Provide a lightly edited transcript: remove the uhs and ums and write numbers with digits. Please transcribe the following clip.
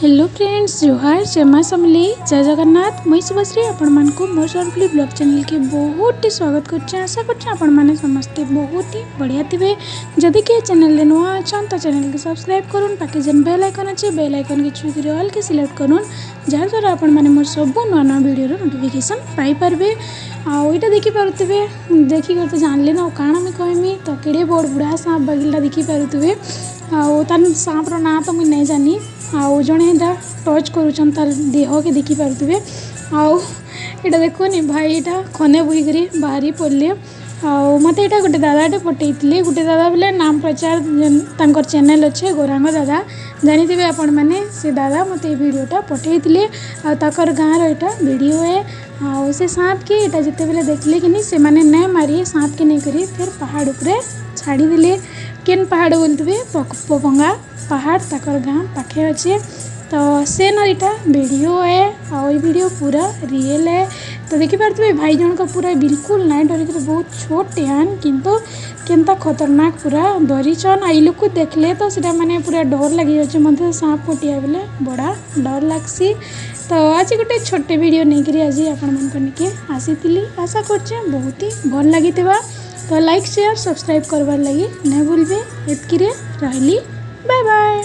Hello friends, जोहार जमा समले जय जगन्नाथ। मुई शुभश्री आपण मान को मोर सरफुली ब्लॉग चैनल के बहुत ही स्वागत करछे। आशा करछे आपण माने समस्ते बहुत ही बढ़िया थिबे। जदि के चैनल ले नुआ अछन तो चैनल के सब्सक्राइब करूँ, पाके जेन बेल आइकन अच्छे बेल आइकन के छुई करी ऑल के सिलेक्ट करूँ, जार द्वारा आपण माने मोर सब नुआ नुआ वीडियो नोटिफिकेशन पाई परबे। आउ इटा देखि पारुथिबे, देखि कर तो जानले ना काना मैं कहमी तो केड़े बड़ बुढ़ा सांप बगिलटा देखि पारुथिबे। आउ तान सांप रो ना तो मुई नहीं जानी। आउ जड़े टच करुचन तार देह के देखि पारुथिबे। आउ इटा देखोनी भाई इटा खने बुई करी बाहरी पड़ले। आउ मते इटा गोटे दादाटे पठेइथिले, गोटे दादा बोले नाम प्रचार तांकर चैनल अच्छे गोरांग दादा, जानिथिबे आपण माने। से दादा मते वीडियोटा पठेइथिले आ ताकर गाँव रो इटा वीडियो है। आउ से सांप के इटा जिते बेले देखले कि से माने नै मारी सांप के नहीं करी फिर पहाड़ उपरे छाड़ी दिले। केन पहाड़ बोलथिबे पोपंगा पहाड़, ताकर गाँव पाखे अच्छे। तो से न इटा वीडियो है और ये वीडियो पूरा रियल है। तो देखि पारथिबे भाई जन का पूरा बिल्कुल नाइ डरिक बहुत छोटे हैं, किंतु केनता खतरनाक पूरा डरीचन। आई लोग को देखले तो सीटा माने पूरा डर लगी जाच्छे। मते सांप कोटिया बेले बड़ा डर लागसी। तो आज गोटे छोटे वीडियो नहीं करी आज आपण मन के आसीथिली। आशा करछे बहुत ही भल लागिथिबा। तो लाइक शेयर सब्सक्राइब करबार लगी नहीं भूलबे। एतकी रे रहली, बाय बाय।